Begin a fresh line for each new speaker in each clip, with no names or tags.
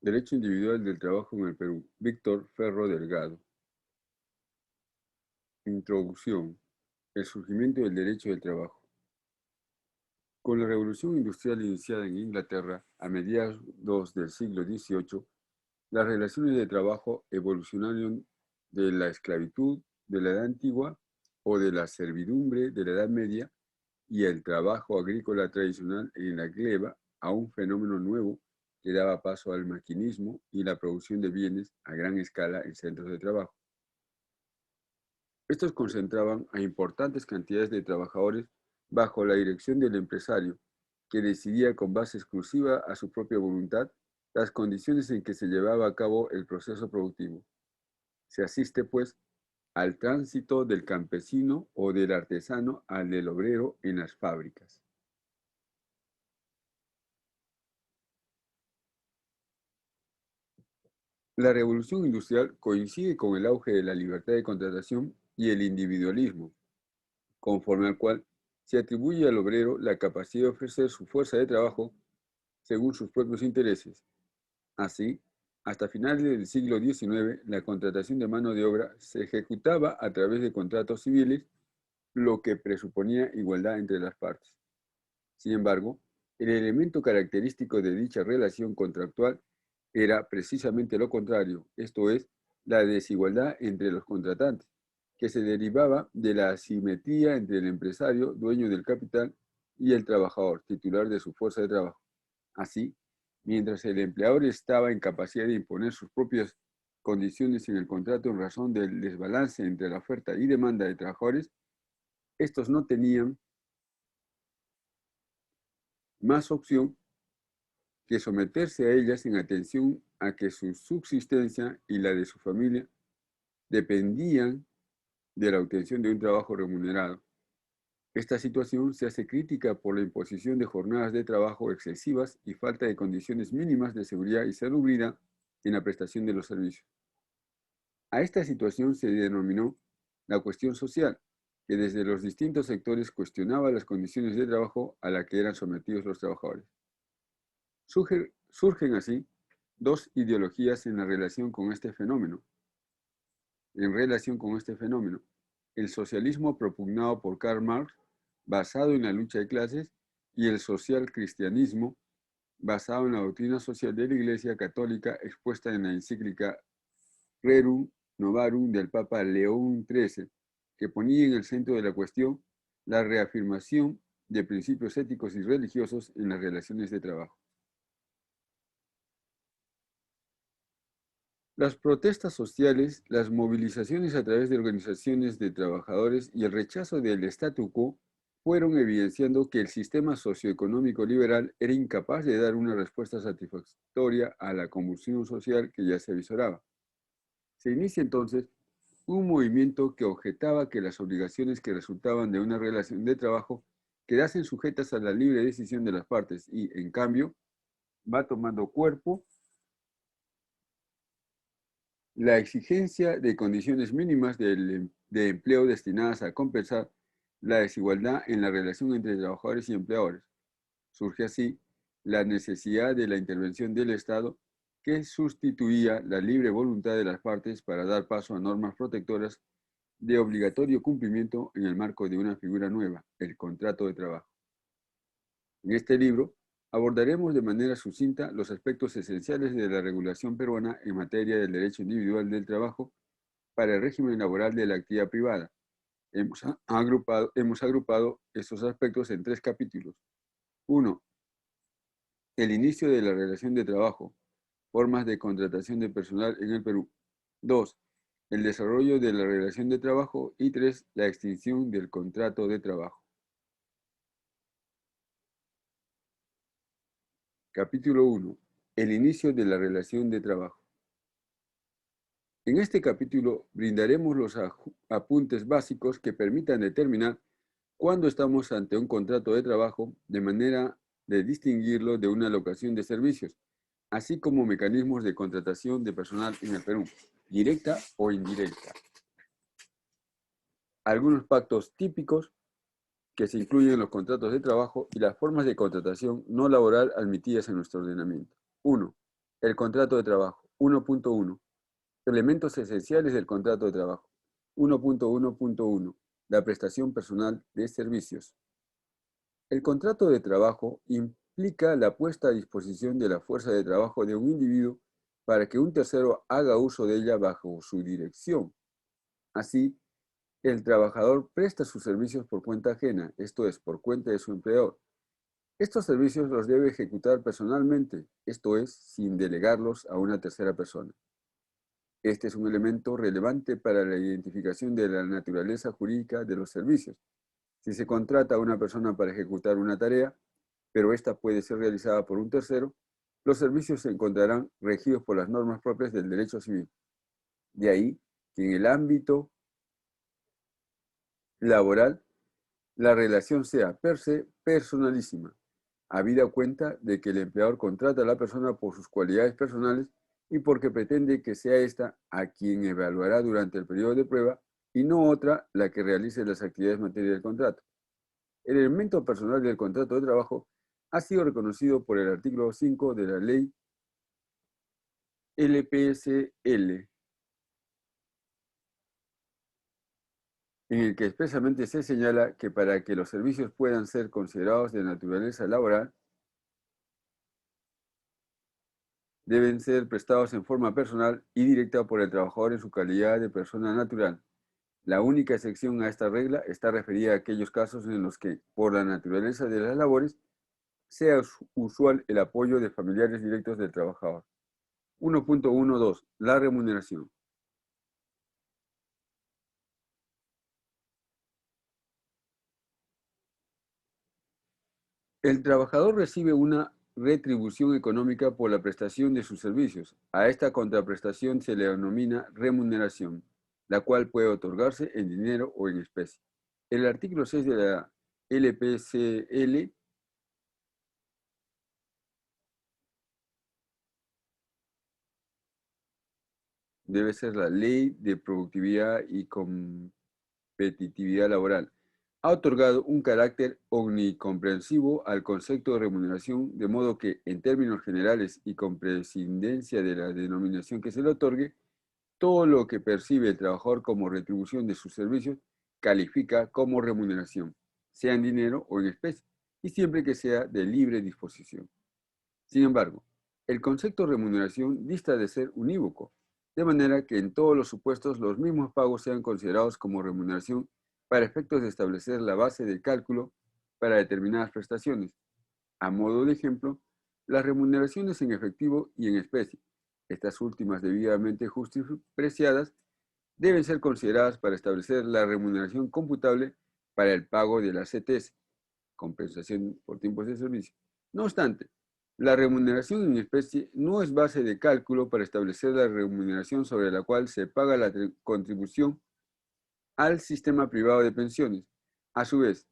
Derecho individual del trabajo en el Perú. Víctor Ferro Delgado. Introducción. El surgimiento del derecho del trabajo. Con la revolución industrial iniciada en Inglaterra a mediados del siglo XVIII, las relaciones de trabajo evolucionaron de la esclavitud de la Edad Antigua o de la servidumbre de la Edad Media y el trabajo agrícola tradicional en la gleba a un fenómeno nuevo que daba paso al maquinismo y la producción de bienes a gran escala en centros de trabajo. Estos concentraban a importantes cantidades de trabajadores bajo la dirección del empresario, que decidía con base exclusiva a su propia voluntad las condiciones en que se llevaba a cabo el proceso productivo. Se asiste, pues, al tránsito del campesino o del artesano al del obrero en las fábricas. La revolución industrial coincide con el auge de la libertad de contratación y el individualismo, conforme al cual se atribuye al obrero la capacidad de ofrecer su fuerza de trabajo según sus propios intereses. Así, hasta finales del siglo XIX, la contratación de mano de obra se ejecutaba a través de contratos civiles, lo que presuponía igualdad entre las partes. Sin embargo, el elemento característico de dicha relación contractual era precisamente lo contrario, esto es, la desigualdad entre los contratantes, que se derivaba de la asimetría entre el empresario, dueño del capital, y el trabajador, titular de su fuerza de trabajo. Así, mientras el empleador estaba en capacidad de imponer sus propias condiciones en el contrato en razón del desbalance entre la oferta y demanda de trabajadores, estos no tenían más opción que someterse a ellas en atención a que su subsistencia y la de su familia dependían de la obtención de un trabajo remunerado. Esta situación se hace crítica por la imposición de jornadas de trabajo excesivas y falta de condiciones mínimas de seguridad y salubridad en la prestación de los servicios. A esta situación se denominó la cuestión social, que desde los distintos sectores cuestionaba las condiciones de trabajo a las que eran sometidos los trabajadores. Surgen así dos ideologías en relación con este fenómeno. El socialismo propugnado por Karl Marx, basado en la lucha de clases, y el social cristianismo, basado en la doctrina social de la Iglesia Católica expuesta en la encíclica Rerum Novarum del Papa León XIII, que ponía en el centro de la cuestión la reafirmación de principios éticos y religiosos en las relaciones de trabajo. Las protestas sociales, las movilizaciones a través de organizaciones de trabajadores y el rechazo del statu quo fueron evidenciando que el sistema socioeconómico liberal era incapaz de dar una respuesta satisfactoria a la convulsión social que ya se avisoraba. Se inicia entonces un movimiento que objetaba que las obligaciones que resultaban de una relación de trabajo quedasen sujetas a la libre decisión de las partes y, en cambio, va tomando cuerpo la exigencia de condiciones mínimas de empleo destinadas a compensar la desigualdad en la relación entre trabajadores y empleadores. Surge así la necesidad de la intervención del Estado que sustituía la libre voluntad de las partes para dar paso a normas protectoras de obligatorio cumplimiento en el marco de una figura nueva, el contrato de trabajo. En este libro abordaremos de manera sucinta los aspectos esenciales de la regulación peruana en materia del derecho individual del trabajo para el régimen laboral de la actividad privada. Hemos agrupado estos aspectos en tres capítulos. 1. El inicio de la relación de trabajo, formas de contratación de personal en el Perú. 2. El desarrollo de la relación de trabajo. Y 3. La extinción del contrato de trabajo. Capítulo 1. El inicio de la relación de trabajo. En este capítulo brindaremos los apuntes básicos que permitan determinar cuándo estamos ante un contrato de trabajo de manera de distinguirlo de una locación de servicios, así como mecanismos de contratación de personal en el Perú, directa o indirecta. Algunos pactos típicos que se incluyen en los contratos de trabajo y las formas de contratación no laboral admitidas en nuestro ordenamiento. 1. El contrato de trabajo. 1.1. Elementos esenciales del contrato de trabajo. 1.1.1. La prestación personal de servicios. El contrato de trabajo implica la puesta a disposición de la fuerza de trabajo de un individuo para que un tercero haga uso de ella bajo su dirección. Así, el trabajador presta sus servicios por cuenta ajena, esto es, por cuenta de su empleador. Estos servicios los debe ejecutar personalmente, esto es, sin delegarlos a una tercera persona. Este es un elemento relevante para la identificación de la naturaleza jurídica de los servicios. Si se contrata a una persona para ejecutar una tarea, pero esta puede ser realizada por un tercero, los servicios se encontrarán regidos por las normas propias del derecho civil. De ahí que en el ámbito laboral la relación sea per se personalísima, habida cuenta de que el empleador contrata a la persona por sus cualidades personales y porque pretende que sea ésta a quien evaluará durante el periodo de prueba y no otra la que realice las actividades en materia del contrato. El elemento personal del contrato de trabajo ha sido reconocido por el artículo 5 de la ley LPSL, en el que expresamente se señala que para que los servicios puedan ser considerados de naturaleza laboral, deben ser prestados en forma personal y directa por el trabajador en su calidad de persona natural. La única excepción a esta regla está referida a aquellos casos en los que, por la naturaleza de las labores, sea usual el apoyo de familiares directos del trabajador. 1.12. La remuneración. El trabajador recibe una retribución económica por la prestación de sus servicios. A esta contraprestación se le denomina remuneración, la cual puede otorgarse en dinero o en especie. El artículo 6 de la LPCL debe ser la Ley de Productividad y Competitividad Laboral. Ha otorgado un carácter omnicomprensivo al concepto de remuneración, de modo que, en términos generales y con prescindencia de la denominación que se le otorgue, todo lo que percibe el trabajador como retribución de sus servicios califica como remuneración, sea en dinero o en especie, y siempre que sea de libre disposición. Sin embargo, el concepto de remuneración dista de ser unívoco, de manera que en todos los supuestos los mismos pagos sean considerados como remuneración para efectos de establecer la base de cálculo para determinadas prestaciones. A modo de ejemplo, las remuneraciones en efectivo y en especie, estas últimas debidamente justipreciadas, deben ser consideradas para establecer la remuneración computable para el pago de la CTS, compensación por tiempos de servicio. No obstante, la remuneración en especie no es base de cálculo para establecer la remuneración sobre la cual se paga la contribución al sistema privado de pensiones. A su vez,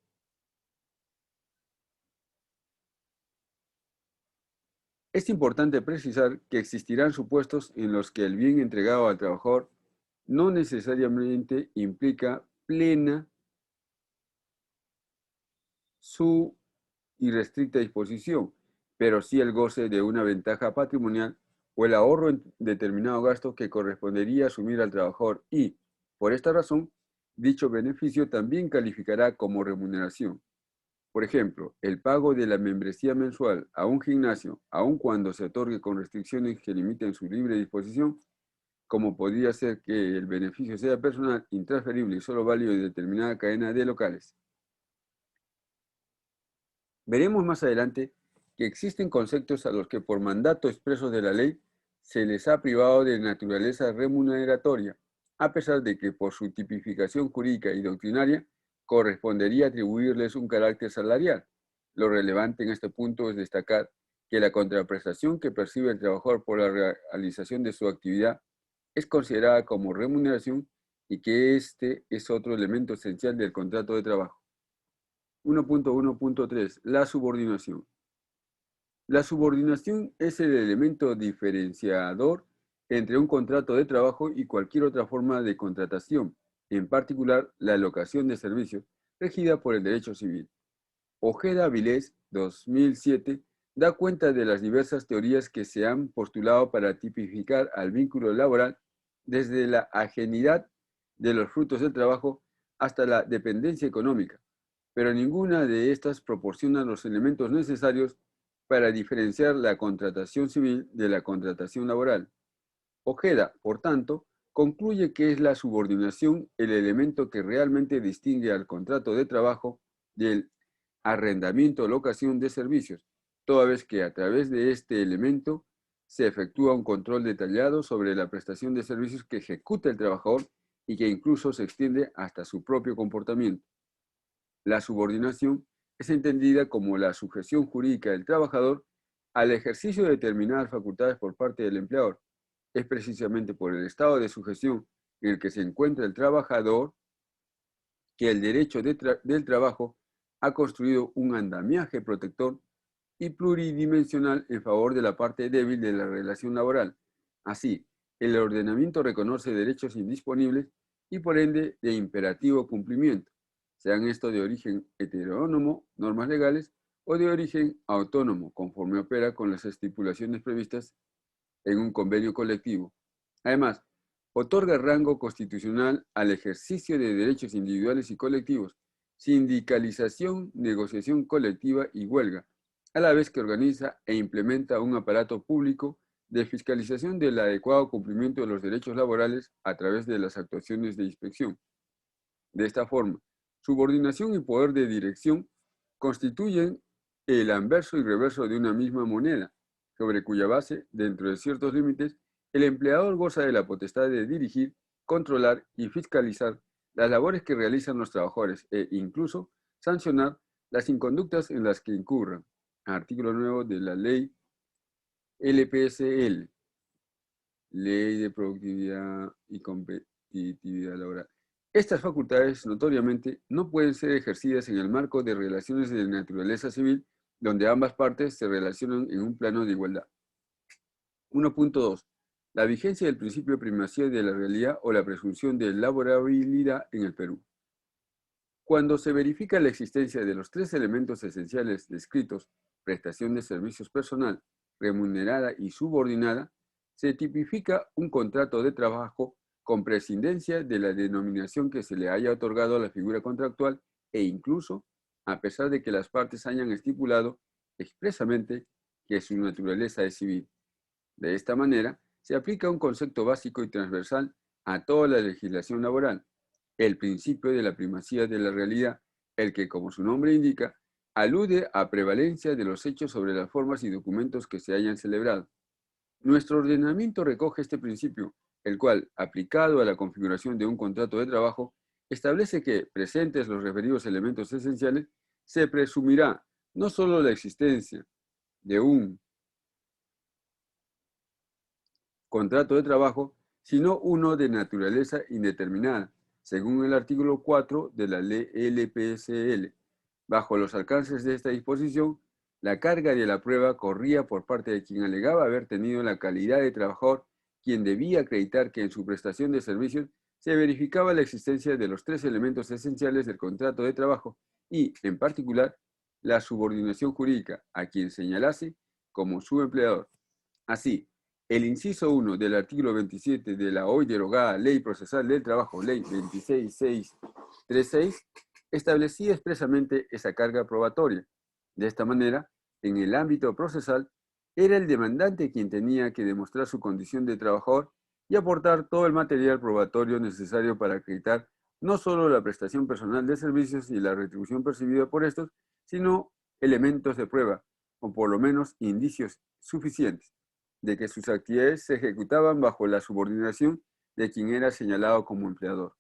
es importante precisar que existirán supuestos en los que el bien entregado al trabajador no necesariamente implica plena su irrestricta disposición, pero sí el goce de una ventaja patrimonial o el ahorro en determinado gasto que correspondería asumir al trabajador y, por esta razón, dicho beneficio también calificará como remuneración. Por ejemplo, el pago de la membresía mensual a un gimnasio, aun cuando se otorgue con restricciones que limiten su libre disposición, como podría ser que el beneficio sea personal, intransferible y solo válido de determinada cadena de locales. Veremos más adelante que existen conceptos a los que por mandato expreso de la ley se les ha privado de naturaleza remuneratoria, a pesar de que por su tipificación jurídica y doctrinaria correspondería atribuirles un carácter salarial. Lo relevante en este punto es destacar que la contraprestación que percibe el trabajador por la realización de su actividad es considerada como remuneración y que este es otro elemento esencial del contrato de trabajo. 1.1.3. La subordinación. La subordinación es el elemento diferenciador entre un contrato de trabajo y cualquier otra forma de contratación, en particular la locación de servicios, regida por el derecho civil. Ojeda Vilés, 2007, da cuenta de las diversas teorías que se han postulado para tipificar al vínculo laboral, desde la ajenidad de los frutos del trabajo hasta la dependencia económica, pero ninguna de estas proporciona los elementos necesarios para diferenciar la contratación civil de la contratación laboral. Ojeda, por tanto, concluye que es la subordinación el elemento que realmente distingue al contrato de trabajo del arrendamiento o locación de servicios, toda vez que a través de este elemento se efectúa un control detallado sobre la prestación de servicios que ejecuta el trabajador y que incluso se extiende hasta su propio comportamiento. La subordinación es entendida como la sujeción jurídica del trabajador al ejercicio de determinadas facultades por parte del empleador. Es precisamente por el estado de sujeción en el que se encuentra el trabajador que el derecho del trabajo ha construido un andamiaje protector y pluridimensional en favor de la parte débil de la relación laboral. Así, el ordenamiento reconoce derechos indisponibles y por ende de imperativo cumplimiento, sean estos de origen heterónomo, normas legales, o de origen autónomo, conforme opera con las estipulaciones previstas en un convenio colectivo. Además, otorga rango constitucional al ejercicio de derechos individuales y colectivos, sindicalización, negociación colectiva y huelga, a la vez que organiza e implementa un aparato público de fiscalización del adecuado cumplimiento de los derechos laborales a través de las actuaciones de inspección. De esta forma, subordinación y poder de dirección constituyen el anverso y reverso de una misma moneda, sobre cuya base, dentro de ciertos límites, el empleador goza de la potestad de dirigir, controlar y fiscalizar las labores que realizan los trabajadores e incluso sancionar las inconductas en las que incurran. Artículo nuevo de la ley LPSL, Ley de Productividad y Competitividad Laboral. Estas facultades, notoriamente, no pueden ser ejercidas en el marco de relaciones de naturaleza civil, donde ambas partes se relacionan en un plano de igualdad. 1.2. La vigencia del principio de primacía de la realidad o la presunción de laborabilidad en el Perú. Cuando se verifica la existencia de los tres elementos esenciales descritos, prestación de servicios personal, remunerada y subordinada, se tipifica un contrato de trabajo con prescindencia de la denominación que se le haya otorgado a la figura contractual e incluso a pesar de que las partes hayan estipulado expresamente que su naturaleza es civil. De esta manera, se aplica un concepto básico y transversal a toda la legislación laboral, el principio de la primacía de la realidad, el que, como su nombre indica, alude a prevalencia de los hechos sobre las formas y documentos que se hayan celebrado. Nuestro ordenamiento recoge este principio, el cual, aplicado a la configuración de un contrato de trabajo, establece que, presentes los referidos elementos esenciales, se presumirá no solo la existencia de un contrato de trabajo, sino uno de naturaleza indeterminada, según el artículo 4 de la ley LPSL. Bajo los alcances de esta disposición, la carga de la prueba corría por parte de quien alegaba haber tenido la calidad de trabajador, quien debía acreditar que en su prestación de servicios se verificaba la existencia de los tres elementos esenciales del contrato de trabajo y, en particular, la subordinación jurídica a quien señalase como su empleador. Así, el inciso 1 del artículo 27 de la hoy derogada Ley Procesal del Trabajo, Ley 26636, establecía expresamente esa carga probatoria. De esta manera, en el ámbito procesal, era el demandante quien tenía que demostrar su condición de trabajador y aportar todo el material probatorio necesario para acreditar no solo la prestación personal de servicios y la retribución percibida por estos, sino elementos de prueba, o por lo menos indicios suficientes de que sus actividades se ejecutaban bajo la subordinación de quien era señalado como empleador.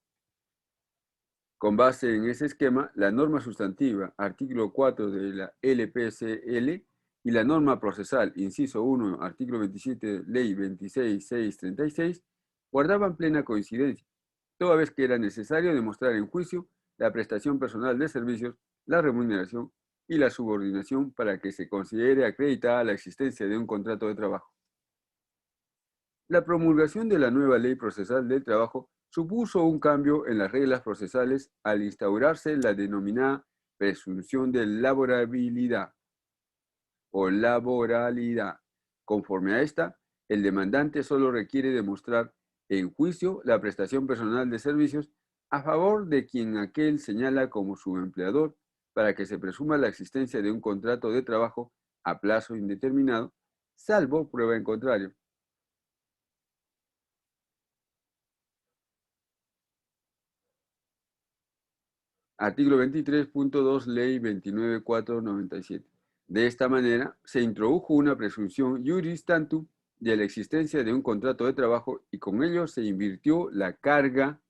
Con base en ese esquema, la norma sustantiva, artículo 4 de la LPSL, y la norma procesal, inciso 1, artículo 27, ley 26636, guardaban plena coincidencia, toda vez que era necesario demostrar en juicio la prestación personal de servicios, la remuneración y la subordinación para que se considere acreditada la existencia de un contrato de trabajo. La promulgación de la nueva Ley Procesal del Trabajo supuso un cambio en las reglas procesales al instaurarse la denominada presunción de laborabilidad. o laboralidad. Conforme a esta, el demandante solo requiere demostrar en juicio la prestación personal de servicios a favor de quien aquel señala como su empleador para que se presuma la existencia de un contrato de trabajo a plazo indeterminado, salvo prueba en contrario. Artículo 23.2, Ley 29497. De esta manera, se introdujo una presunción iuris tantum de la existencia de un contrato de trabajo y con ello se invirtió la carga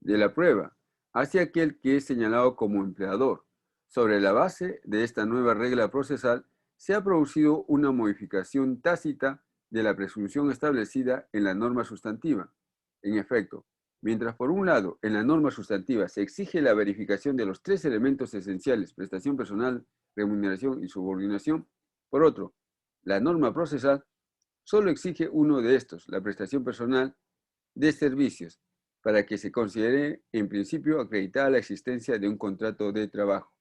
de la prueba hacia aquel que es señalado como empleador. Sobre la base de esta nueva regla procesal, se ha producido una modificación tácita de la presunción establecida en la norma sustantiva. En efecto, mientras por un lado en la norma sustantiva se exige la verificación de los tres elementos esenciales, prestación personal, remuneración y subordinación, por otro, la norma procesal solo exige uno de estos, la prestación personal de servicios, para que se considere en principio acreditada la existencia de un contrato de trabajo.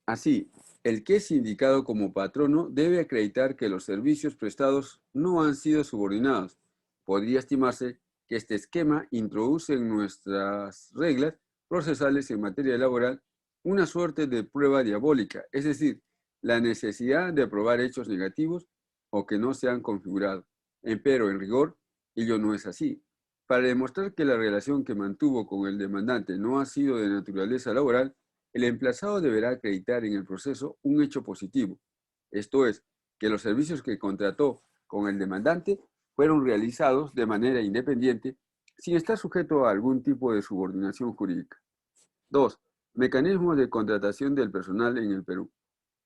Así, el que es indicado como patrono debe acreditar que los servicios prestados no han sido subordinados. Podría estimarse que este esquema introduce en nuestras reglas procesales en materia laboral una suerte de prueba diabólica, es decir, la necesidad de probar hechos negativos o que no se han configurado. Empero, en rigor, ello no es así. Para demostrar que la relación que mantuvo con el demandante no ha sido de naturaleza laboral, el emplazado deberá acreditar en el proceso un hecho positivo, esto es, que los servicios que contrató con el demandante fueron realizados de manera independiente sin estar sujeto a algún tipo de subordinación jurídica. 2. Mecanismos de contratación del personal en el Perú.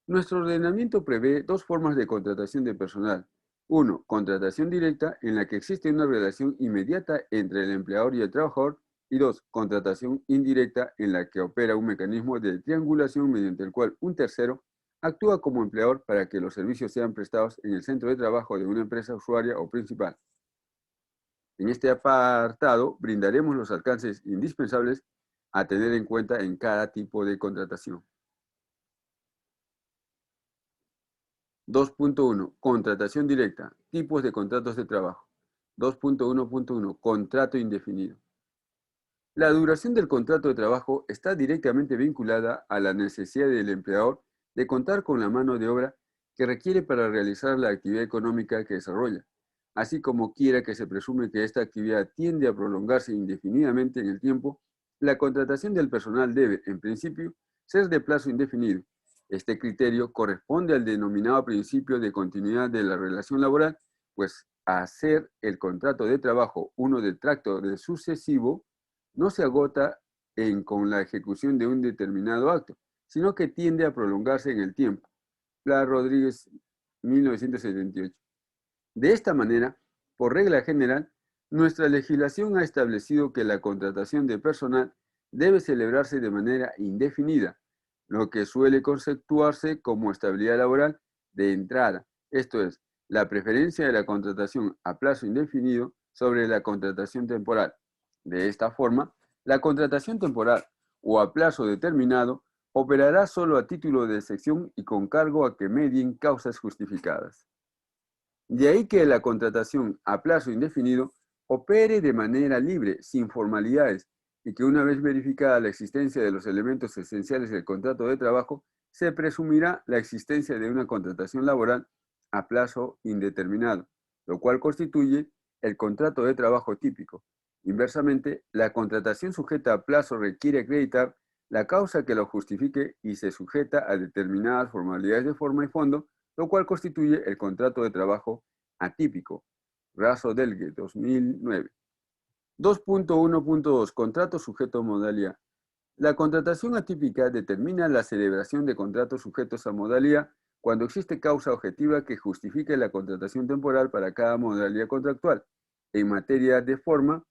Nuestro ordenamiento prevé dos formas de contratación de personal. Uno, contratación directa, en la que existe una relación inmediata entre el empleador y el trabajador. Y dos, contratación indirecta, en la que opera un mecanismo de triangulación mediante el cual un tercero actúa como empleador para que los servicios sean prestados en el centro de trabajo de una empresa usuaria o principal. En este apartado brindaremos los alcances indispensables a tener en cuenta en cada tipo de contratación. 2.1. Contratación directa. Tipos de contratos de trabajo. 2.1.1. Contrato indefinido. La duración del contrato de trabajo está directamente vinculada a la necesidad del empleador de contar con la mano de obra que requiere para realizar la actividad económica que desarrolla, así como quiera que se presume que esta actividad tiende a prolongarse indefinidamente en el tiempo. La contratación del personal debe, en principio, ser de plazo indefinido. Este criterio corresponde al denominado principio de continuidad de la relación laboral, pues a ser el contrato de trabajo uno del tracto de sucesivo, no se agota con la ejecución de un determinado acto, sino que tiende a prolongarse en el tiempo. Pla Rodríguez, 1978. De esta manera, por regla general, nuestra legislación ha establecido que la contratación de personal debe celebrarse de manera indefinida, lo que suele conceptuarse como estabilidad laboral de entrada, esto es, la preferencia de la contratación a plazo indefinido sobre la contratación temporal. De esta forma, la contratación temporal o a plazo determinado operará solo a título de excepción y con cargo a que medien causas justificadas. De ahí que la contratación a plazo indefinido opere de manera libre, sin formalidades, y que una vez verificada la existencia de los elementos esenciales del contrato de trabajo, se presumirá la existencia de una contratación laboral a plazo indeterminado, lo cual constituye el contrato de trabajo típico. Inversamente, la contratación sujeta a plazo requiere acreditar la causa que lo justifique y se sujeta a determinadas formalidades de forma y fondo, lo cual constituye el contrato de trabajo atípico. Raso Delgue, 2009. 2.1.2. Contrato sujeto a modalidad. La contratación atípica determina la celebración de contratos sujetos a modalidad cuando existe causa objetiva que justifique la contratación temporal para cada modalidad contractual. En materia de forma,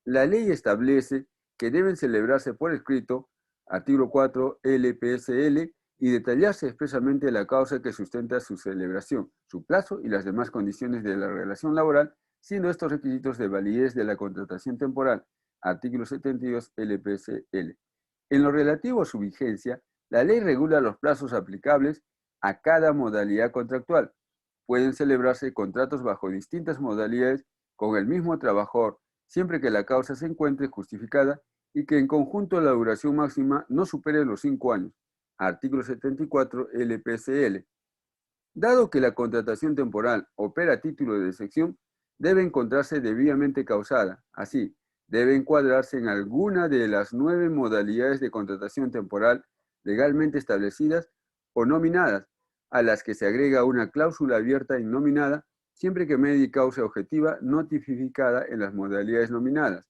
la ley establece que deben celebrarse por escrito, artículo 4 LPSL, y detallarse expresamente la causa que sustenta su celebración, su plazo y las demás condiciones de la relación laboral siendo estos requisitos de validez de la contratación temporal, artículo 72 LPCL. En lo relativo a su vigencia, la ley regula los plazos aplicables a cada modalidad contractual. Pueden celebrarse contratos bajo distintas modalidades con el mismo trabajador, siempre que la causa se encuentre justificada y que en conjunto la duración máxima no supere los 5 años. Artículo 74 LPCL. Dado que la contratación temporal opera a título de sección, debe encontrarse debidamente causada. Así, debe encuadrarse en alguna de las 9 modalidades de contratación temporal legalmente establecidas o nominadas, a las que se agrega una cláusula abierta innominada, siempre que medie causa objetiva no tipificada en las modalidades nominadas.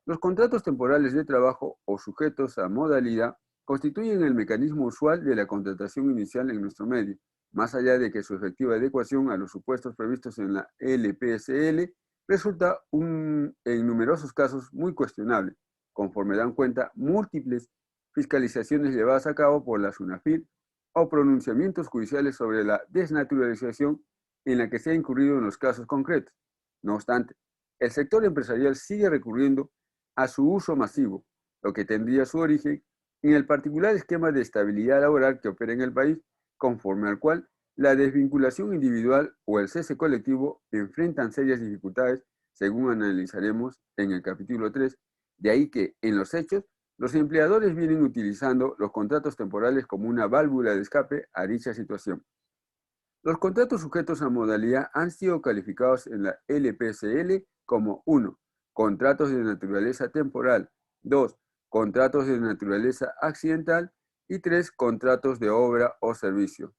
Los contratos temporales de trabajo o sujetos a modalidad constituyen el mecanismo usual de la contratación inicial en nuestro medio, más allá de que su efectiva adecuación a los supuestos previstos en la LPSL resulta en numerosos casos muy cuestionable, conforme dan cuenta múltiples fiscalizaciones llevadas a cabo por la SUNAFIL o pronunciamientos judiciales sobre la desnaturalización en la que se ha incurrido en los casos concretos. No obstante, el sector empresarial sigue recurriendo a su uso masivo, lo que tendría su origen en el particular esquema de estabilidad laboral que opera en el país, conforme al cual la desvinculación individual o el cese colectivo enfrentan serias dificultades, según analizaremos en el capítulo 3, de ahí que, en los hechos, los empleadores vienen utilizando los contratos temporales como una válvula de escape a dicha situación. Los contratos sujetos a modalidad han sido calificados en la LPCL como 1. Contratos de naturaleza temporal. 2. Contratos de naturaleza accidental. Y 3. Contratos de obra o servicio.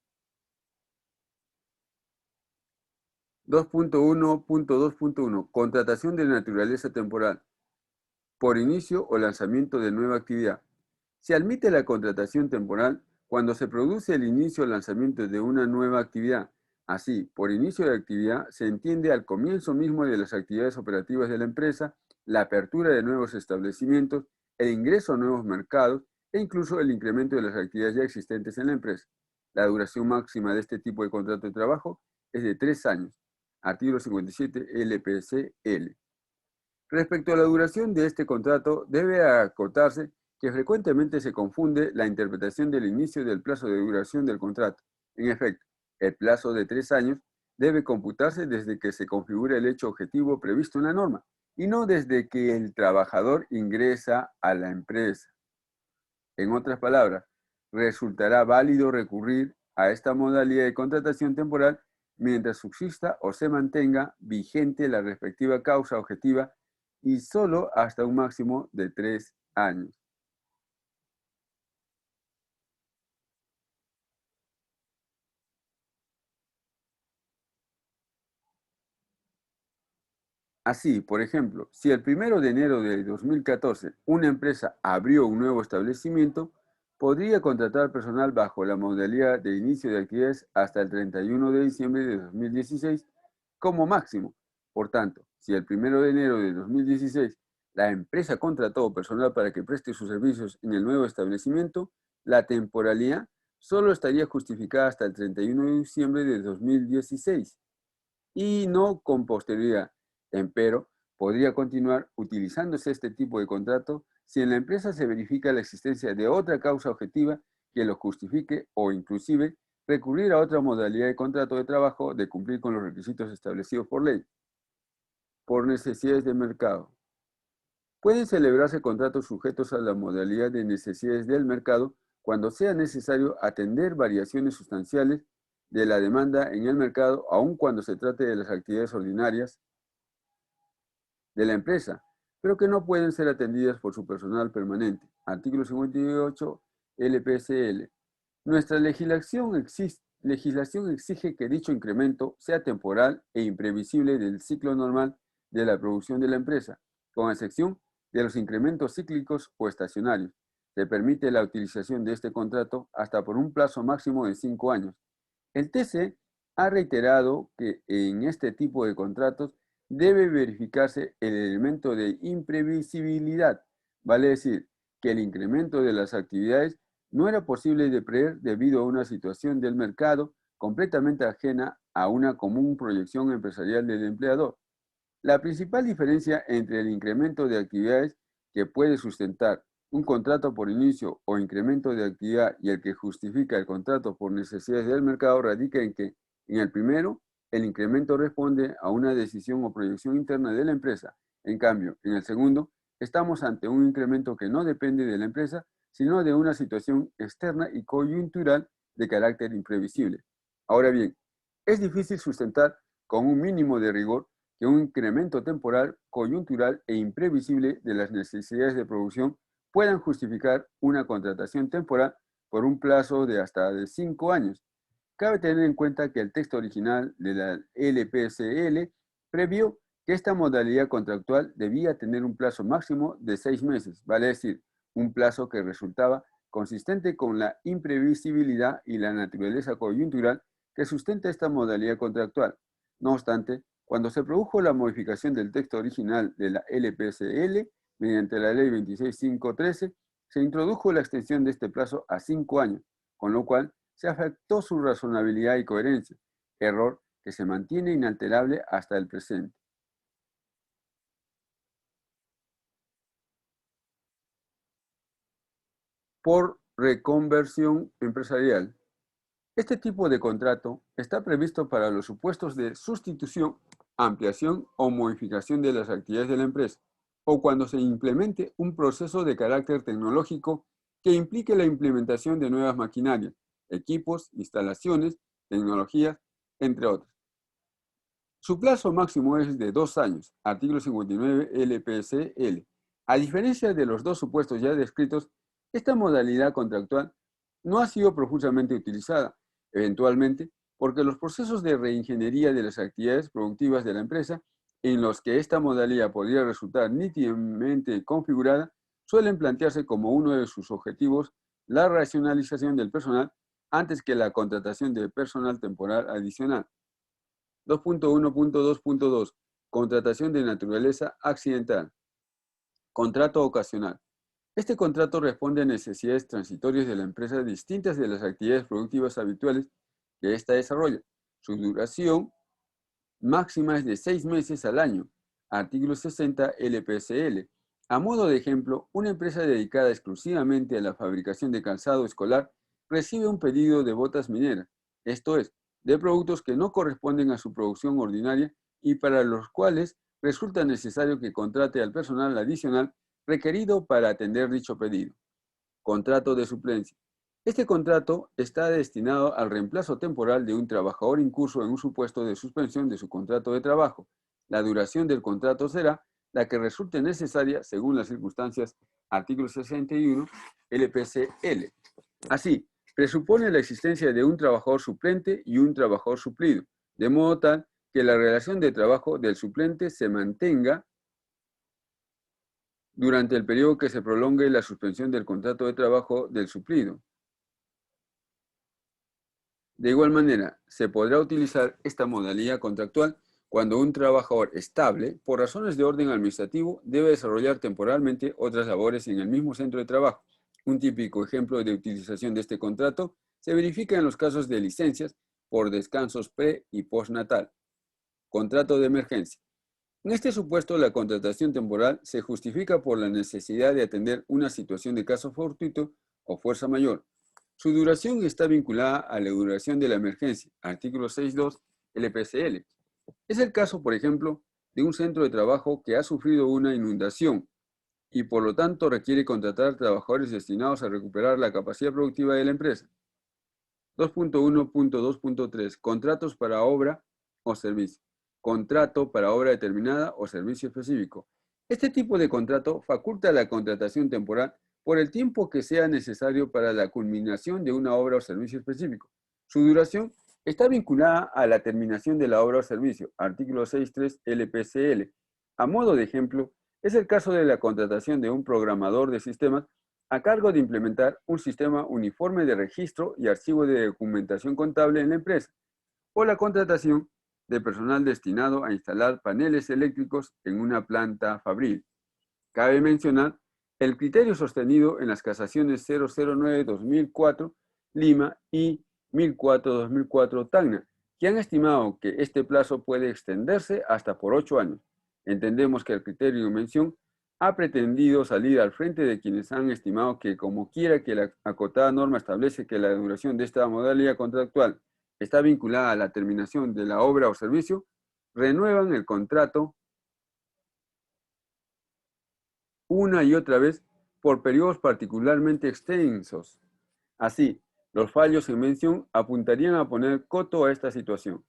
2.1.2.1. Contratación de naturaleza temporal. Por inicio o lanzamiento de nueva actividad. Se admite la contratación temporal cuando se produce el inicio o lanzamiento de una nueva actividad. Así, por inicio de actividad se entiende al comienzo mismo de las actividades operativas de la empresa, la apertura de nuevos establecimientos, el ingreso a nuevos mercados e incluso el incremento de las actividades ya existentes en la empresa. La duración máxima de este tipo de contrato de trabajo es de 3 años. Artículo 57 LPCL. Respecto a la duración de este contrato, debe acotarse que frecuentemente se confunde la interpretación del inicio del plazo de duración del contrato. En efecto, el plazo de 3 años debe computarse desde que se configura el hecho objetivo previsto en la norma y no desde que el trabajador ingresa a la empresa. En otras palabras, resultará válido recurrir a esta modalidad de contratación temporal mientras subsista o se mantenga vigente la respectiva causa objetiva y solo hasta un máximo de 3 años. Así, por ejemplo, si el 1 de enero de 2014 una empresa abrió un nuevo establecimiento, podría contratar personal bajo la modalidad de inicio de actividades hasta el 31 de diciembre de 2016 como máximo. Por tanto, si el 1 de enero de 2016 la empresa contrató personal para que preste sus servicios en el nuevo establecimiento, la temporalidad solo estaría justificada hasta el 31 de diciembre de 2016 y no con posterioridad. Empero, podría continuar utilizándose este tipo de contrato si en la empresa se verifica la existencia de otra causa objetiva que lo justifique o inclusive recurrir a otra modalidad de contrato de trabajo de cumplir con los requisitos establecidos por ley. Por necesidades de mercado. Pueden celebrarse contratos sujetos a la modalidad de necesidades del mercado cuando sea necesario atender variaciones sustanciales de la demanda en el mercado, aun cuando se trate de las actividades ordinarias de la empresa, pero que no pueden ser atendidas por su personal permanente. Artículo 58 LPCL. Nuestra legislación exige que dicho incremento sea temporal e imprevisible del ciclo normal de la producción de la empresa, con excepción de los incrementos cíclicos o estacionarios. Se permite la utilización de este contrato hasta por un plazo máximo de 5 años. El TC ha reiterado que en este tipo de contratos debe verificarse el elemento de imprevisibilidad, vale decir, que el incremento de las actividades no era posible de prever debido a una situación del mercado completamente ajena a una común proyección empresarial del empleador. La principal diferencia entre el incremento de actividades que puede sustentar un contrato por inicio o incremento de actividad y el que justifica el contrato por necesidades del mercado radica en que, en el primero, el incremento responde a una decisión o proyección interna de la empresa. En cambio, en el segundo, estamos ante un incremento que no depende de la empresa, sino de una situación externa y coyuntural de carácter imprevisible. Ahora bien, es difícil sustentar con un mínimo de rigor que un incremento temporal, coyuntural e imprevisible de las necesidades de producción puedan justificar una contratación temporal por un plazo de hasta de 5 años. Cabe tener en cuenta que el texto original de la LPCL previó que esta modalidad contractual debía tener un plazo máximo de 6 meses, vale decir, un plazo que resultaba consistente con la imprevisibilidad y la naturaleza coyuntural que sustenta esta modalidad contractual. No obstante, cuando se produjo la modificación del texto original de la LPCL, mediante la Ley 26513, se introdujo la extensión de este plazo a 5 años, con lo cual se afectó su razonabilidad y coherencia, error que se mantiene inalterable hasta el presente. Por reconversión empresarial. Este tipo de contrato está previsto para los supuestos de sustitución, ampliación o modificación de las actividades de la empresa, o cuando se implemente un proceso de carácter tecnológico que implique la implementación de nuevas maquinarias, equipos, instalaciones, tecnologías, entre otros. Su plazo máximo es de 2 años, artículo 59 LPCL. A diferencia de los dos supuestos ya descritos, esta modalidad contractual no ha sido profusamente utilizada, eventualmente porque los procesos de reingeniería de las actividades productivas de la empresa, en los que esta modalidad podría resultar nítidamente configurada, suelen plantearse como uno de sus objetivos la racionalización del personal antes que la contratación de personal temporal adicional. 2.1.2.2 Contratación de naturaleza accidental. Contrato ocasional. Este contrato responde a necesidades transitorias de la empresa distintas de las actividades productivas habituales que ésta desarrolla. Su duración máxima es de 6 meses al año. Artículo 60 LPCL. A modo de ejemplo, una empresa dedicada exclusivamente a la fabricación de calzado escolar recibe un pedido de botas mineras, esto es, de productos que no corresponden a su producción ordinaria y para los cuales resulta necesario que contrate al personal adicional requerido para atender dicho pedido. Contrato de suplencia. Este contrato está destinado al reemplazo temporal de un trabajador incurso en un supuesto de suspensión de su contrato de trabajo. La duración del contrato será la que resulte necesaria según las circunstancias, artículo 61 LPCL. Así, presupone la existencia de un trabajador suplente y un trabajador suplido, de modo tal que la relación de trabajo del suplente se mantenga durante el periodo que se prolongue la suspensión del contrato de trabajo del suplido. De igual manera, se podrá utilizar esta modalidad contractual cuando un trabajador estable, por razones de orden administrativo, debe desarrollar temporalmente otras labores en el mismo centro de trabajo. Un típico ejemplo de utilización de este contrato se verifica en los casos de licencias por descansos pre- y postnatal. Contrato de emergencia. En este supuesto, la contratación temporal se justifica por la necesidad de atender una situación de caso fortuito o fuerza mayor. Su duración está vinculada a la duración de la emergencia, artículo 6.2 LPCL. Es el caso, por ejemplo, de un centro de trabajo que ha sufrido una inundación y por lo tanto requiere contratar trabajadores destinados a recuperar la capacidad productiva de la empresa. 2.1.2.3 Contratos para obra o servicio. Contrato para obra determinada o servicio específico. Este tipo de contrato faculta la contratación temporal por el tiempo que sea necesario para la culminación de una obra o servicio específico. Su duración está vinculada a la terminación de la obra o servicio, artículo 6.3 LPCL. A modo de ejemplo, es el caso de la contratación de un programador de sistemas a cargo de implementar un sistema uniforme de registro y archivo de documentación contable en la empresa, o la contratación de personal destinado a instalar paneles eléctricos en una planta fabril. Cabe mencionar el criterio sostenido en las casaciones 009-2004 Lima y 1004-2004 Tacna, que han estimado que este plazo puede extenderse hasta por 8 años. Entendemos que el criterio en mención ha pretendido salir al frente de quienes han estimado que, como quiera que la acotada norma establece que la duración de esta modalidad contractual está vinculada a la terminación de la obra o servicio, renuevan el contrato una y otra vez por periodos particularmente extensos. Así, los fallos en mención apuntarían a poner coto a esta situación.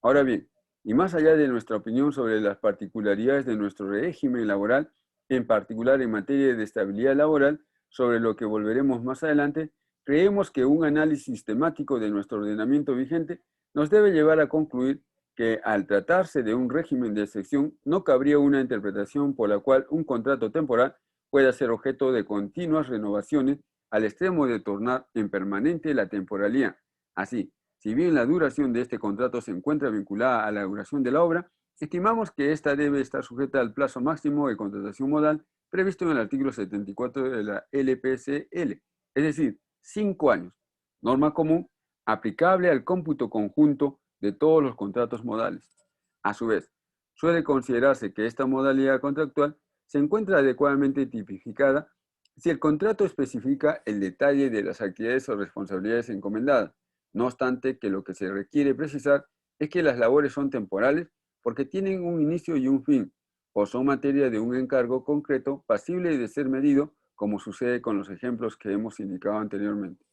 Ahora bien, y más allá de nuestra opinión sobre las particularidades de nuestro régimen laboral, en particular en materia de estabilidad laboral, sobre lo que volveremos más adelante, creemos que un análisis sistemático de nuestro ordenamiento vigente nos debe llevar a concluir que al tratarse de un régimen de excepción, no cabría una interpretación por la cual un contrato temporal pueda ser objeto de continuas renovaciones al extremo de tornar en permanente la temporalidad. Así, si bien la duración de este contrato se encuentra vinculada a la duración de la obra, estimamos que ésta debe estar sujeta al plazo máximo de contratación modal previsto en el artículo 74 de la LPCL, es decir, 5 años, norma común aplicable al cómputo conjunto de todos los contratos modales. A su vez, suele considerarse que esta modalidad contractual se encuentra adecuadamente tipificada si el contrato especifica el detalle de las actividades o responsabilidades encomendadas. No obstante, que lo que se requiere precisar es que las labores son temporales porque tienen un inicio y un fin, o son materia de un encargo concreto pasible de ser medido, como sucede con los ejemplos que hemos indicado anteriormente.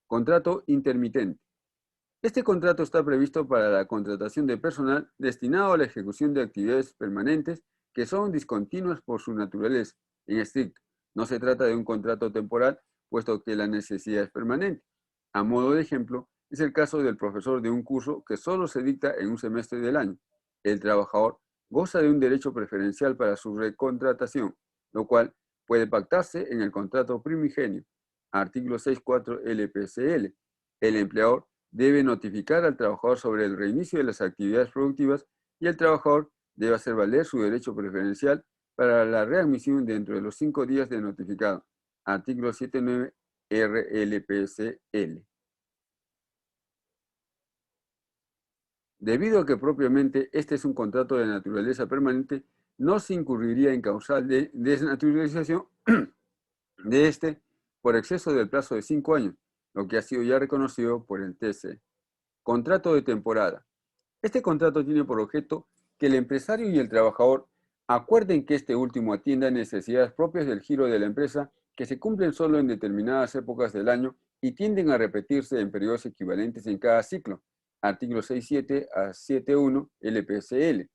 Contrato intermitente. Este contrato está previsto para la contratación de personal destinado a la ejecución de actividades permanentes que son discontinuas por su naturaleza, en estricto. No se trata de un contrato temporal, puesto que la necesidad es permanente. A modo de ejemplo, es el caso del profesor de un curso que solo se dicta en un semestre del año. El trabajador goza de un derecho preferencial para su recontratación, lo cual puede pactarse en el contrato primigenio. Artículo 6.4 LPCL. El empleador debe notificar al trabajador sobre el reinicio de las actividades productivas y el trabajador debe hacer valer su derecho preferencial para la readmisión dentro de los 5 días de notificado. Artículo 7.9 RLPCL. Debido a que propiamente este es un contrato de naturaleza permanente, no se incurriría en causal de desnaturalización de este por exceso del plazo de 5 años, lo que ha sido ya reconocido por el TC. Contrato de temporada. Este contrato tiene por objeto que el empresario y el trabajador acuerden que este último atienda necesidades propias del giro de la empresa que se cumplen solo en determinadas épocas del año y tienden a repetirse en periodos equivalentes en cada ciclo. Artículo 6.7 a 7.1 LPCL.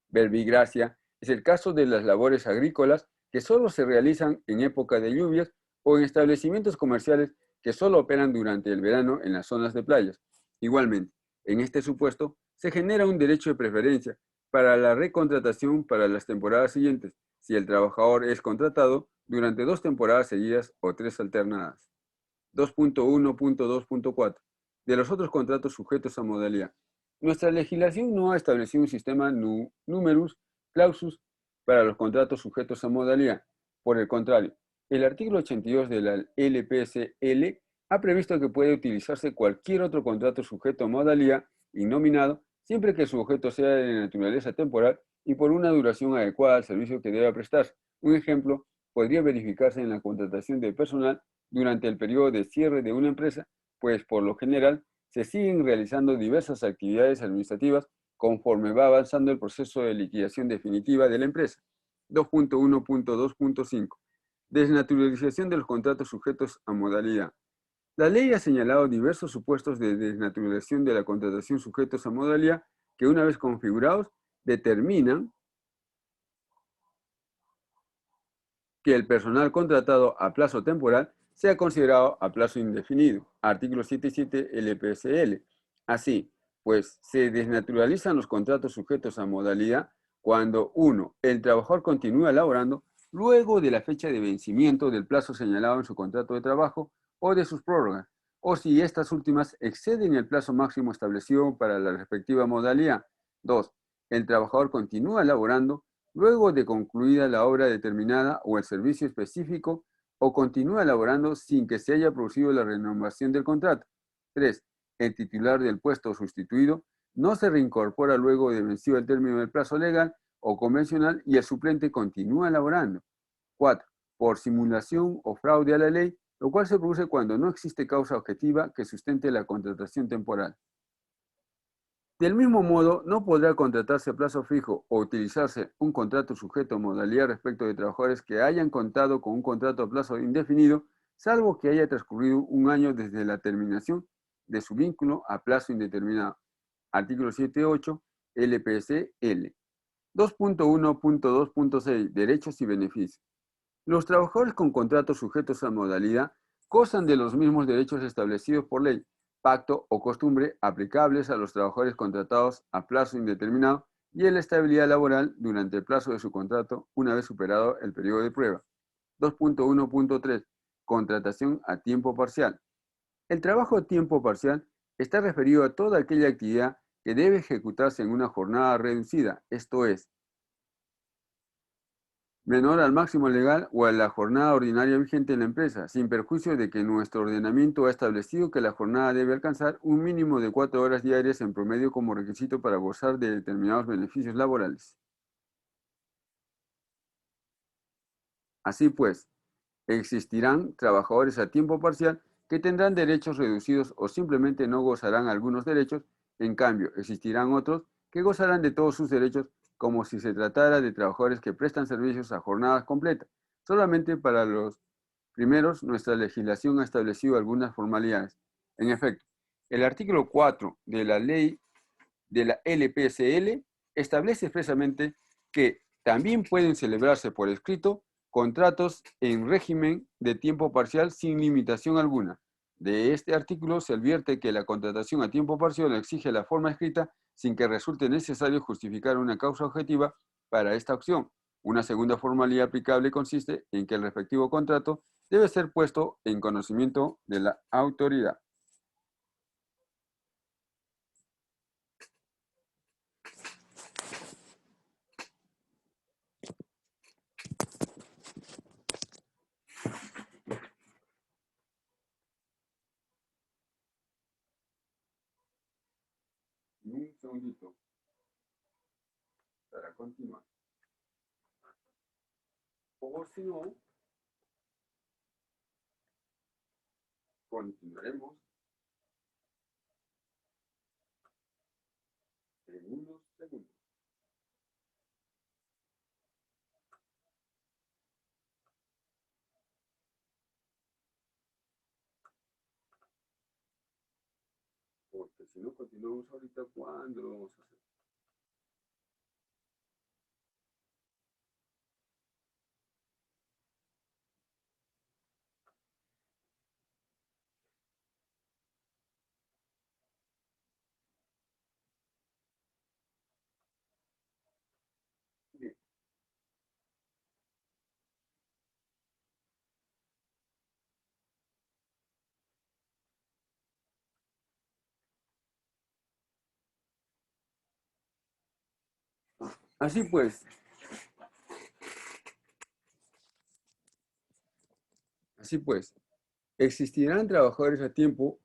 Verbigracia es el caso de las labores agrícolas que solo se realizan en época de lluvias o en establecimientos comerciales que solo operan durante el verano en las zonas de playas. Igualmente, en este supuesto, se genera un derecho de preferencia para la recontratación para las temporadas siguientes, si el trabajador es contratado durante 2 temporadas seguidas o 3 alternadas. 2.1.2.4. De los otros contratos sujetos a modalidad. Nuestra legislación no ha establecido un sistema numerus clausus para los contratos sujetos a modalidad. Por el contrario, el artículo 82 de la LPCL ha previsto que puede utilizarse cualquier otro contrato sujeto a modalidad innominado, siempre que su objeto sea de naturaleza temporal y por una duración adecuada al servicio que deba prestarse. Un ejemplo podría verificarse en la contratación de personal durante el periodo de cierre de una empresa, pues por lo general se siguen realizando diversas actividades administrativas conforme va avanzando el proceso de liquidación definitiva de la empresa. 2.1.2.5. Desnaturalización de los contratos sujetos a modalidad. La ley ha señalado diversos supuestos de desnaturalización de la contratación sujetos a modalidad que, una vez configurados, determinan que el personal contratado a plazo temporal sea considerado a plazo indefinido. Artículo 7.7 LPCL. Así, pues se desnaturalizan los contratos sujetos a modalidad cuando 1. El trabajador continúa laborando luego de la fecha de vencimiento del plazo señalado en su contrato de trabajo o de sus prórrogas, o si estas últimas exceden el plazo máximo establecido para la respectiva modalidad. 2. El trabajador continúa laborando luego de concluida la obra determinada o el servicio específico, o continúa laborando sin que se haya producido la renovación del contrato. 3. El titular del puesto sustituido no se reincorpora luego de vencido el término del plazo legal o convencional y el suplente continúa laborando. 4. Por simulación o fraude a la ley, lo cual se produce cuando no existe causa objetiva que sustente la contratación temporal. Del mismo modo, no podrá contratarse a plazo fijo o utilizarse un contrato sujeto a modalidad respecto de trabajadores que hayan contado con un contrato a plazo indefinido, salvo que haya transcurrido un año desde la terminación de su vínculo a plazo indeterminado. Artículo 7.8 LPSL. 2.1.2.6 Derechos y beneficios. Los trabajadores con contratos sujetos a modalidad gozan de los mismos derechos establecidos por ley, pacto o costumbre aplicables a los trabajadores contratados a plazo indeterminado y en la estabilidad laboral durante el plazo de su contrato una vez superado el periodo de prueba. 2.1.3 Contratación a tiempo parcial. El trabajo a tiempo parcial está referido a toda aquella actividad que debe ejecutarse en una jornada reducida, esto es, menor al máximo legal o a la jornada ordinaria vigente en la empresa, sin perjuicio de que nuestro ordenamiento ha establecido que la jornada debe alcanzar un mínimo de 4 horas diarias en promedio como requisito para gozar de determinados beneficios laborales. Así pues, existirán trabajadores a tiempo parcial que tendrán derechos reducidos o simplemente no gozarán algunos derechos, en cambio, existirán otros que gozarán de todos sus derechos como si se tratara de trabajadores que prestan servicios a jornadas completas. Solamente para los primeros, nuestra legislación ha establecido algunas formalidades. En efecto, el artículo 4 de la ley de la LPSL establece expresamente que también pueden celebrarse por escrito contratos en régimen de tiempo parcial sin limitación alguna. De este artículo se advierte que la contratación a tiempo parcial exige la forma escrita sin que resulte necesario justificar una causa objetiva para esta opción. Una segunda formalidad aplicable consiste en que el respectivo contrato debe ser puesto en conocimiento de la autoridad. Un segundito para continuar. O si no, continuaremos en unos segundos. Porque si no continuamos ahorita, ¿cuándo lo vamos a hacer? Bien. Así pues, existirán trabajadores a tiempo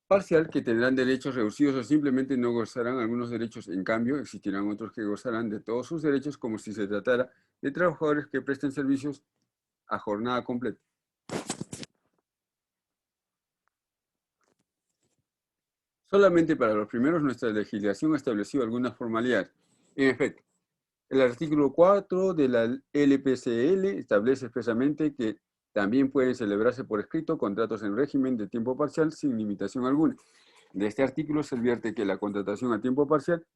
parcial que tendrán derechos reducidos o simplemente no gozarán algunos derechos. En cambio, existirán otros que gozarán de todos sus derechos como si se tratara de trabajadores que presten servicios a jornada completa. Solamente para los primeros nuestra legislación ha establecido algunas formalidades. En efecto, el artículo 4 de la LPCL establece expresamente que también pueden celebrarse por escrito contratos en régimen de tiempo parcial sin limitación alguna. De este artículo se advierte que la contratación a tiempo parcial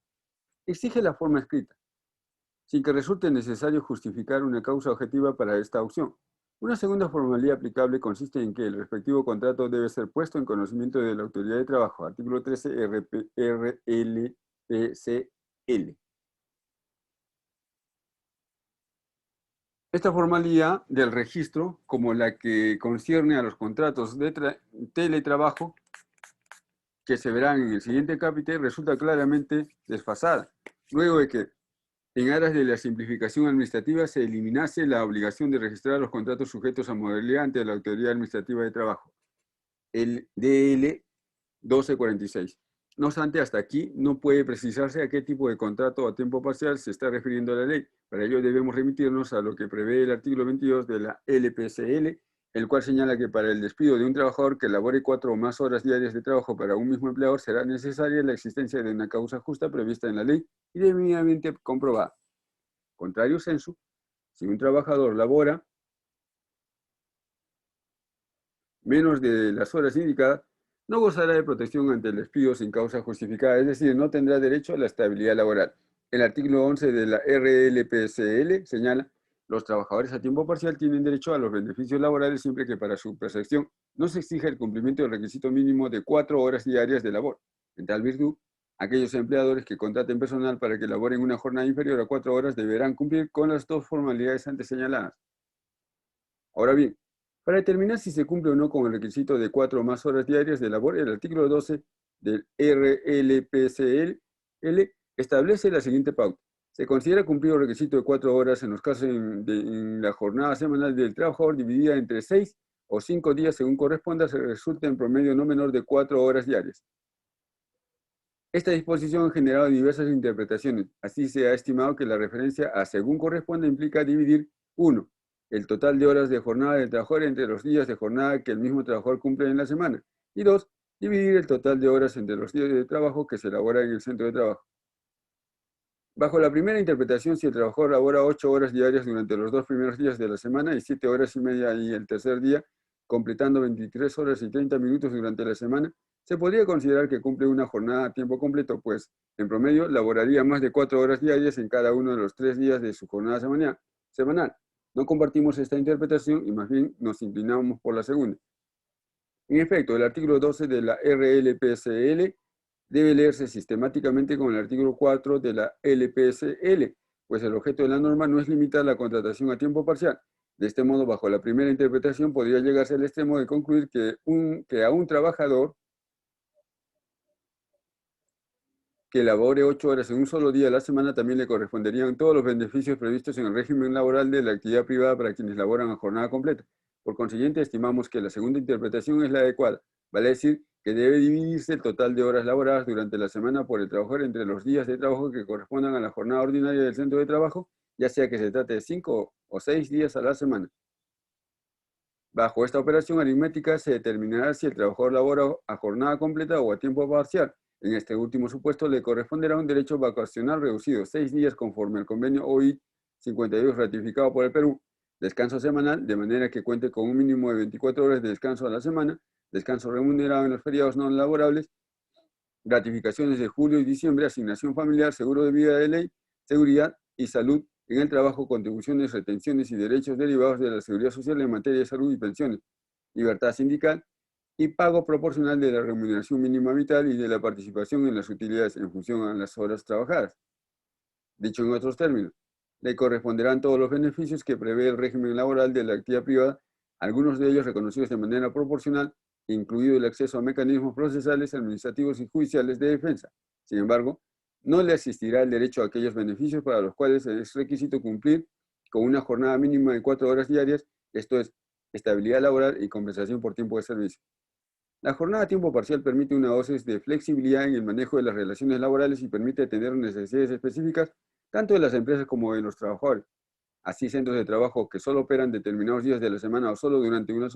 exige la forma escrita, sin que resulte necesario justificar una causa objetiva para esta opción. Una segunda formalidad aplicable consiste en que el respectivo contrato debe ser puesto en conocimiento de la autoridad de trabajo. Artículo 13 RLPCL. Esta formalidad del registro, como la que concierne a los contratos de teletrabajo, que se verán en el siguiente capítulo, resulta claramente desfasada, luego de que, en aras de la simplificación administrativa, se eliminase la obligación de registrar los contratos sujetos a modalidad ante la Autoridad Administrativa de Trabajo, el DL 1246. No obstante, hasta aquí no puede precisarse a qué tipo de contrato a tiempo parcial se está refiriendo la ley. Para ello debemos remitirnos a lo que prevé el artículo 22 de la LPCL, el cual señala que para el despido de un trabajador que labore 4 o más horas diarias de trabajo para un mismo empleador será necesaria la existencia de una causa justa prevista en la ley y debidamente comprobada. Contrario sensu, si un trabajador labora menos de las horas indicadas, no gozará de protección ante el despido sin causa justificada, es decir, no tendrá derecho a la estabilidad laboral. El artículo 11 de la RLPCL señala, los trabajadores a tiempo parcial tienen derecho a los beneficios laborales siempre que para su percepción no se exija el cumplimiento del requisito mínimo de 4 horas diarias de labor. En tal virtud, aquellos empleadores que contraten personal para que laboren una jornada inferior a 4 horas deberán cumplir con las dos formalidades antes señaladas. Ahora bien, para determinar si se cumple o no con el requisito de 4 o más horas diarias de labor, el artículo 12 del RLPCL establece la siguiente pauta. Se considera cumplido el requisito de 4 horas en los casos en la jornada semanal del trabajador dividida entre 6 o 5 días según corresponda, se resulta en promedio no menor de 4 horas diarias. Esta disposición ha generado diversas interpretaciones. Así se ha estimado que la referencia a según corresponda implica dividir 1. El total de horas de jornada del trabajador entre los días de jornada que el mismo trabajador cumple en la semana. Y 2. Dividir el total de horas entre los días de trabajo que se elabora en el centro de trabajo. Bajo la primera interpretación, si el trabajador labora 8 horas diarias durante los 2 primeros días de la semana y 7 horas y media y el tercer día, completando 23 horas y 30 minutos durante la semana, se podría considerar que cumple una jornada a tiempo completo, pues, en promedio, laboraría más de 4 horas diarias en cada uno de los 3 días de su jornada semanal. No compartimos esta interpretación y más bien nos inclinamos por la segunda. En efecto, el artículo 12 de la RLPCL debe leerse sistemáticamente con el artículo 4 de la LPSL, pues el objeto de la norma no es limitar la contratación a tiempo parcial. De este modo, bajo la primera interpretación, podría llegarse al extremo de concluir que a un trabajador que labore 8 horas en un solo día a la semana también le corresponderían todos los beneficios previstos en el régimen laboral de la actividad privada para quienes laboran a jornada completa. Por consiguiente, estimamos que la segunda interpretación es la adecuada, vale decir que debe dividirse el total de horas laboradas durante la semana por el trabajador entre los días de trabajo que correspondan a la jornada ordinaria del centro de trabajo, ya sea que se trate de 5 o 6 días a la semana. Bajo esta operación aritmética se determinará si el trabajador labora a jornada completa o a tiempo parcial. En este último supuesto le corresponderá un derecho vacacional reducido, 6 días conforme al convenio OI 52 ratificado por el Perú, descanso semanal, de manera que cuente con un mínimo de 24 horas de descanso a la semana, descanso remunerado en los feriados no laborables, gratificaciones de julio y diciembre, asignación familiar, seguro de vida de ley, seguridad y salud en el trabajo, contribuciones, retenciones y derechos derivados de la seguridad social en materia de salud y pensiones, libertad sindical y pago proporcional de la remuneración mínima vital y de la participación en las utilidades en función a las horas trabajadas. Dicho en otros términos, le corresponderán todos los beneficios que prevé el régimen laboral de la actividad privada, algunos de ellos reconocidos de manera proporcional, incluido el acceso a mecanismos procesales, administrativos y judiciales de defensa. Sin embargo, no le asistirá el derecho a aquellos beneficios para los cuales es requisito cumplir con una jornada mínima de 4 horas diarias, esto es, estabilidad laboral y compensación por tiempo de servicio. La jornada a tiempo parcial permite una dosis de flexibilidad en el manejo de las relaciones laborales y permite atender necesidades específicas tanto de las empresas como de los trabajadores. Así, centros de trabajo que solo operan determinados días de la semana o solo durante unas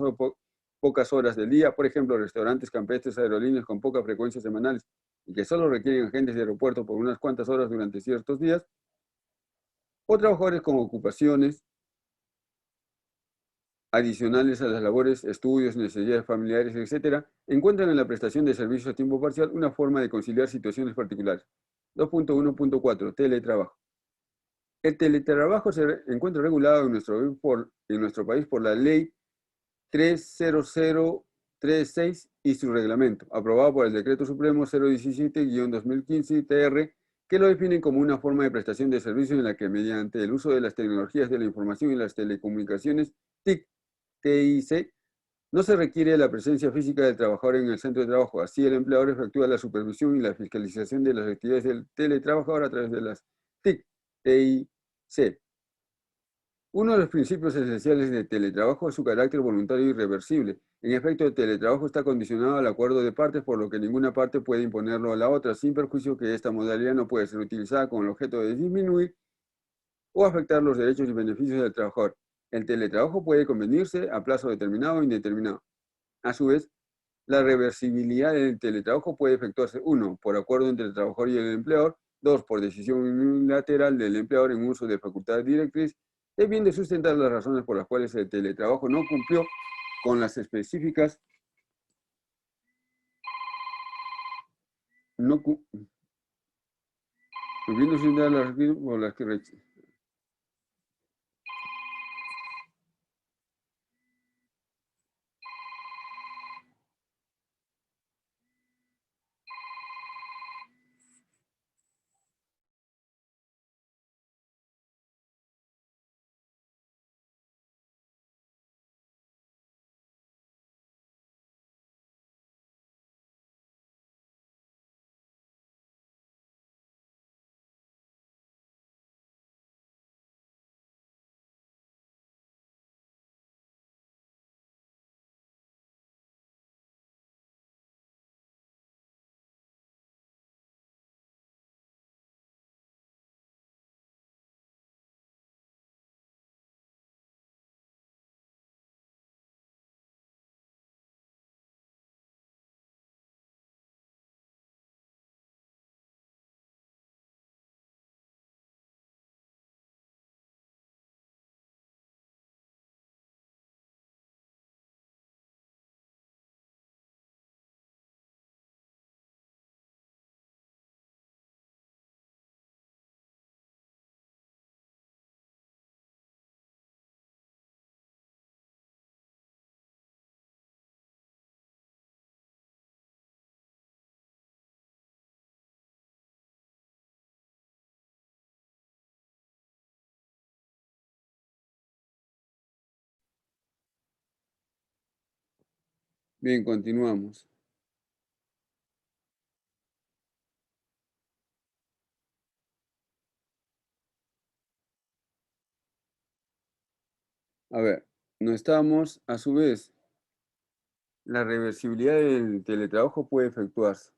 pocas horas del día, por ejemplo, restaurantes campestres, aerolíneas con pocas frecuencias semanales y que solo requieren agentes de aeropuerto por unas cuantas horas durante ciertos días, o trabajadores con ocupaciones adicionales a las labores, estudios, necesidades familiares, etc., encuentran en la prestación de servicios a tiempo parcial una forma de conciliar situaciones particulares. 2.1.4. Teletrabajo. El teletrabajo se encuentra regulado en nuestro país por la Ley 30036 y su reglamento, aprobado por el Decreto Supremo 017-2015-TR, que lo definen como una forma de prestación de servicios en la que mediante el uso de las tecnologías de la información y las telecomunicaciones, TIC, TIC, no se requiere la presencia física del trabajador en el centro de trabajo. Así, el empleador efectúa la supervisión y la fiscalización de las actividades del teletrabajador a través de las TIC, TIC. Uno de los principios esenciales del teletrabajo es su carácter voluntario y irreversible. En efecto, el teletrabajo está condicionado al acuerdo de partes, por lo que ninguna parte puede imponerlo a la otra, sin perjuicio que esta modalidad no puede ser utilizada con el objeto de disminuir o afectar los derechos y beneficios del trabajador. El teletrabajo puede convenirse a plazo determinado o indeterminado. A su vez, la reversibilidad del teletrabajo puede efectuarse, uno, por acuerdo entre el trabajador y el empleador; dos, por decisión unilateral del empleador en uso de facultades directriz, es bien de sustentar las razones por las cuales el teletrabajo no cumplió con las específicas, no, bien de sustentar las razones por las que Bien, continuamos. A ver, no estamos, a su vez, la reversibilidad del teletrabajo puede efectuarse.